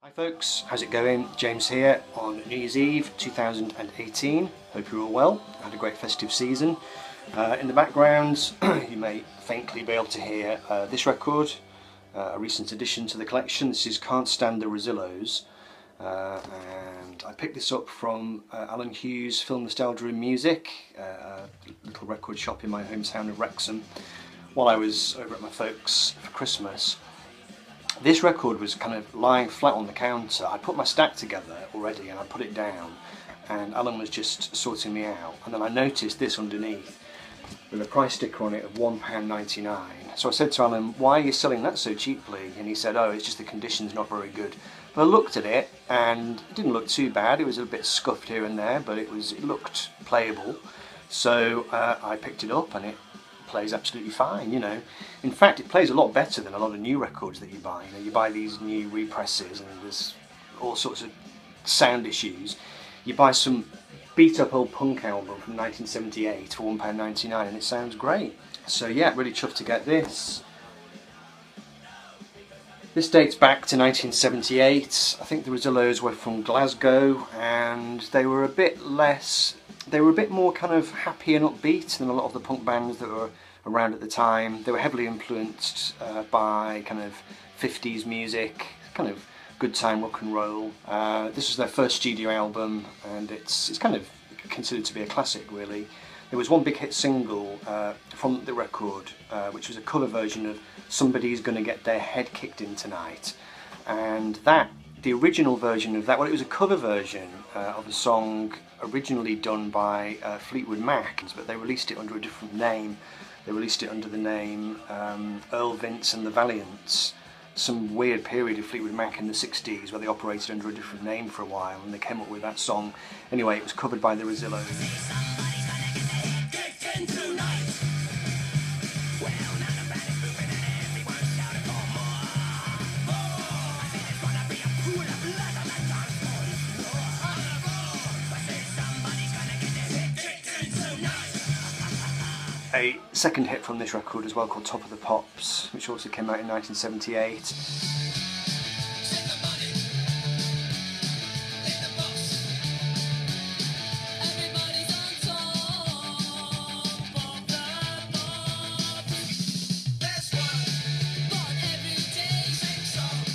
Hi folks, how's it going? James here on New Year's Eve 2018. Hope you're all well. Had a great festive season. In the background you may faintly be able to hear this record, a recent addition to the collection. This is Can't Stand the Rosillos, and I picked this up from Alan Hughes' Film Nostalgia and Music, a little record shop in my hometown of Wrexham, while I was over at my folks for Christmas. This record was kind of lying flat on the counter. I put my stack together already and I put it down, and Alan was just sorting me out, and then I noticed this underneath with a price sticker on it of £1.99. So I said to Alan, "Why are you selling that so cheaply?" And he said, "Oh, it's just the condition's not very good." But I looked at it and it didn't look too bad. It was a bit scuffed here and there, but it looked playable. So I picked it up and it plays absolutely fine, you know. In fact, it plays a lot better than a lot of new records that you buy. You know, you buy these new represses and there's all sorts of sound issues. You buy some beat up old punk album from 1978 for £1.99 and it sounds great. So yeah, really chuffed to get this. This dates back to 1978. I think the Rosillos were from Glasgow and they were a bit more kind of happy and upbeat than a lot of the punk bands that were around at the time. They were heavily influenced by kind of 50s music, kind of good time rock and roll. This was their first studio album and it's kind of considered to be a classic, really. There was one big hit single from the record which was a cover version of Somebody's Gonna Get Their Head Kicked In Tonight, and the original version of that, well, it was a cover version of a song originally done by Fleetwood Mac, but they released it under a different name. They released it under the name Earl Vince and the Valiants. Some weird period of Fleetwood Mac in the 60s where they operated under a different name for a while and they came up with that song. Anyway, it was covered by the Rosillos. A second hit from this record as well, called Top of the Pops, which also came out in 1978.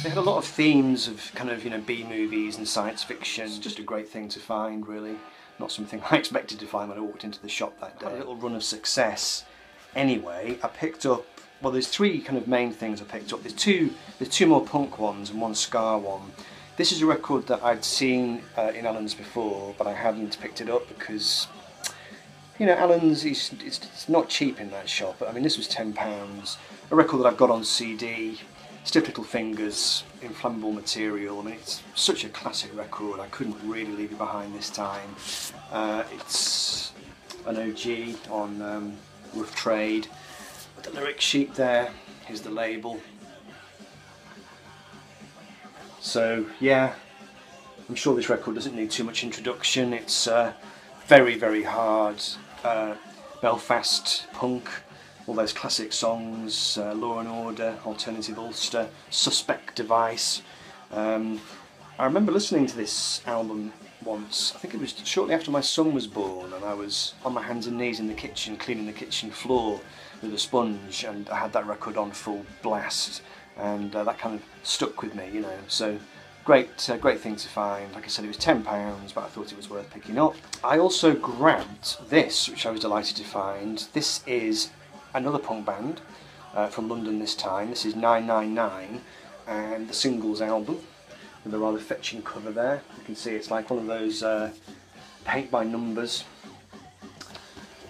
They had a lot of themes of kind of, you know, B-movies and science fiction. It's just a great thing to find, really. Not something I expected to find when I walked into the shop that day. I had a little run of success anyway. I picked up, well, there's three kind of main things I picked up. There's two more punk ones and one ska one. This is a record that I'd seen in Alan's before, but I hadn't picked it up because, you know, Alan's, it's not cheap in that shop. I mean, this was £10. A record that I've got on CD. Stiff Little Fingers, inflammable material. I mean, it's such a classic record. I couldn't really leave it behind this time. It's an OG on Rough Trade. The lyric sheet there, here's the label. So yeah, I'm sure this record doesn't need too much introduction. It's very, very hard Belfast punk. All those classic songs, Law and Order, Alternative Ulster, Suspect Device. I remember listening to this album once. I think it was shortly after my son was born, and I was on my hands and knees in the kitchen cleaning the kitchen floor with a sponge, and I had that record on full blast, and that kind of stuck with me, you know. So great thing to find. Like I said, it was £10, but I thought it was worth picking up. I also grabbed this, which I was delighted to find. This is another punk band from London this time. This is 999 and the Singles album with a rather fetching cover there. You can see it's like one of those paint by numbers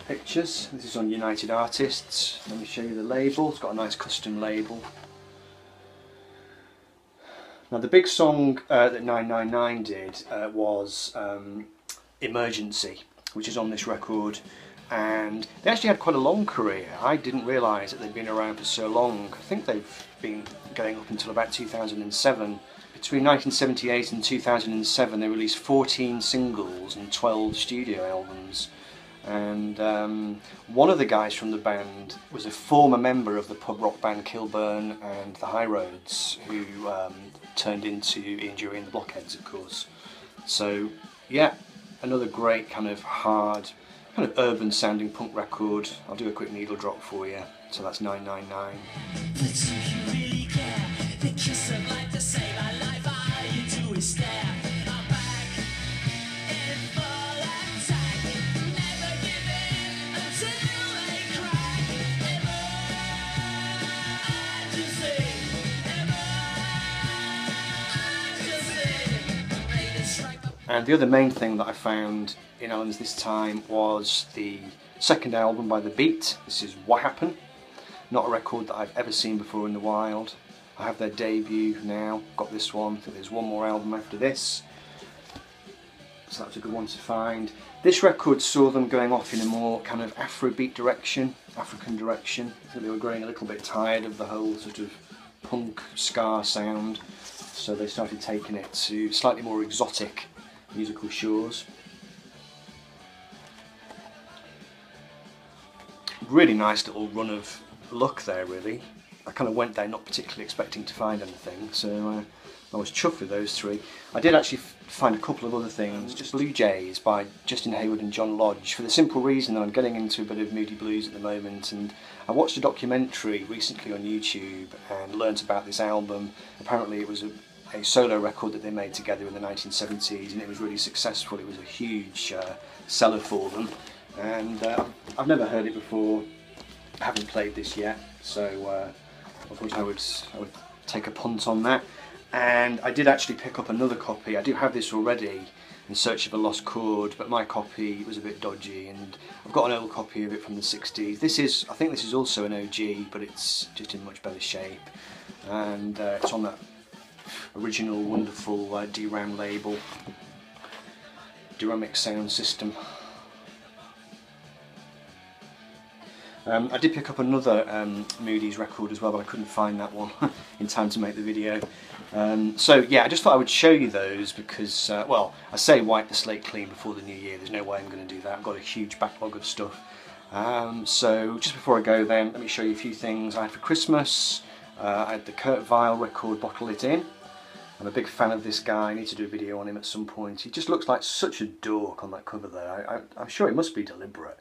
pictures. This is on United Artists. Let me show you the label. It's got a nice custom label. Now the big song that 999 did was Emergency, which is on this record. And they actually had quite a long career. I didn't realise that they'd been around for so long. I think they've been going up until about 2007. Between 1978 and 2007 they released 14 singles and 12 studio albums. And one of the guys from the band was a former member of the pub rock band Kilburn and the High Roads, who turned into Ian Dury and the Blockheads, of course. So yeah, another great kind of hard, kind of urban sounding punk record. I'll do a quick needle drop for you. So that's 999. But do you really care? The kiss of life to save our life. All you do is stare. Our back in full attack. Never give in until they crack. Ever, I just say. Ever, I just say. Made it strike. And the other main thing that I found in Alan's this time was the second album by The Beat. This is What Happened. Not a record that I've ever seen before in the wild. I have their debut now, got this one. I think there's one more album after this. So that's a good one to find. This record saw them going off in a more kind of Afrobeat direction, African direction. I think they were growing a little bit tired of the whole sort of Punk-Ska sound. So they started taking it to slightly more exotic musical shores. Really nice little run of luck there, really. I kind of went there not particularly expecting to find anything, so I was chuffed with those three. I did actually find a couple of other things, just Blue Jays by Justin Hayward and John Lodge, for the simple reason that I'm getting into a bit of moody blues at the moment, and I watched a documentary recently on YouTube and learnt about this album. Apparently it was a solo record that they made together in the 1970s, and it was really successful. It was a huge seller for them, and I've never heard it before. I haven't played this yet, so I thought I would take a punt on that. And I did actually pick up another copy. I do have this already, In Search of a Lost Chord, but my copy was a bit dodgy, and I've got an old copy of it from the 60s. I think this is also an OG, but it's just in much better shape, and it's on that original wonderful DRAM label, Duramic Sound System. I did pick up another Moody's record as well, but I couldn't find that one in time to make the video. So yeah, I just thought I would show you those because, well, I say wipe the slate clean before the new year. There's no way I'm going to do that. I've got a huge backlog of stuff. So just before I go then, let me show you a few things I had for Christmas. I had the Kurt Weill record, Bottle It In. I'm a big fan of this guy. I need to do a video on him at some point. He just looks like such a dork on that cover there. I'm sure it must be deliberate,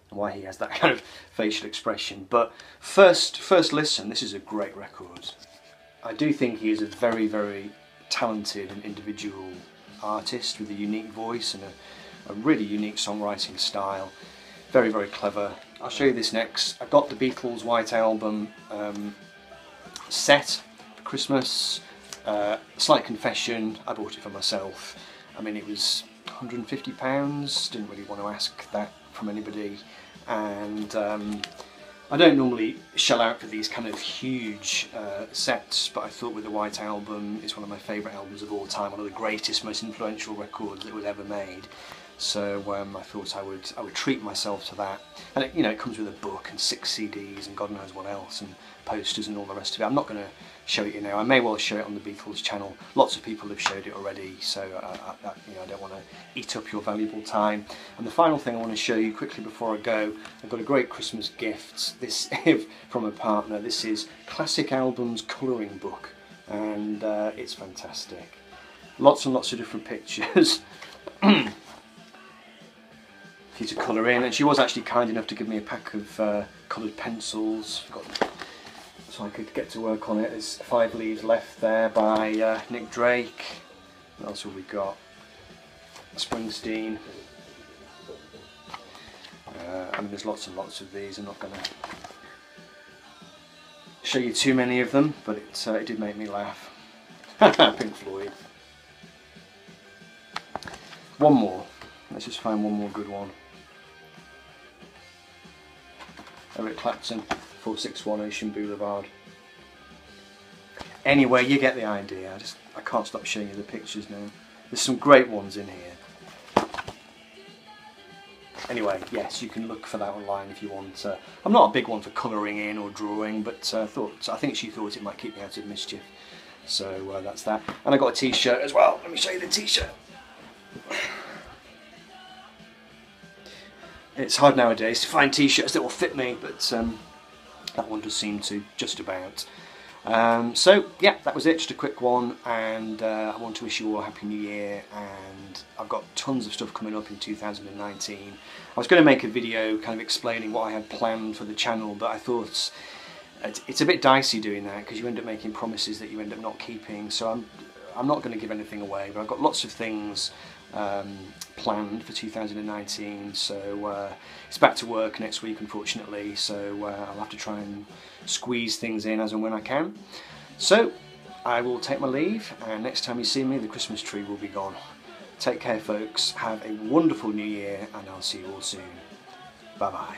why he has that kind of facial expression. But first listen, this is a great record. I do think he is a very, very talented and individual artist with a unique voice and a really unique songwriting style. Very, very clever. I'll show you this next. I got the Beatles White Album set for Christmas. Slight confession, I bought it for myself. I mean, it was £150, didn't really want to ask that from anybody, and I don't normally shell out for these kind of huge sets, but I thought with the White Album, it's one of my favourite albums of all time, one of the greatest, most influential records that was ever made. So I thought I would treat myself to that, and it comes with a book and 6 CDs and God knows what else, and posters and all the rest of it. I'm not going to show it you now. I may well show it on the Beatles channel. Lots of people have showed it already, so I don't want to eat up your valuable time. And the final thing I want to show you quickly before I go, I've got a great Christmas gift. This from a partner. This is Classic Albums Colouring Book, and it's fantastic. Lots and lots of different pictures. For you to colour in, and she was actually kind enough to give me a pack of coloured pencils, so I could get to work on it. There's 5 Leaves Left there by Nick Drake. What else have we got? Springsteen. I mean, there's lots and lots of these. I'm not going to show you too many of them, but it did make me laugh. Pink Floyd. One more. Let's just find one more good one. Eric Clapton, 461 Ocean Boulevard. Anyway, you get the idea. I can't stop showing you the pictures now. There's some great ones in here. Anyway, yes, you can look for that online if you want. I'm not a big one for colouring in or drawing, but I think she thought it might keep me out of mischief. So that's that. And I got a t-shirt as well. Let me show you the t-shirt. It's hard nowadays to find t-shirts that will fit me, but that one does seem to just about. So yeah, that was it, just a quick one, and I want to wish you all a happy new year, and I've got tons of stuff coming up in 2019. I was going to make a video kind of explaining what I had planned for the channel, but I thought it's a bit dicey doing that because you end up making promises that you end up not keeping, so I'm not going to give anything away, but I've got lots of things planned for 2019, so it's back to work next week unfortunately, so I'll have to try and squeeze things in as and when I can. So I will take my leave, and next time you see me the Christmas tree will be gone. Take care folks, have a wonderful new year, and I'll see you all soon. Bye bye.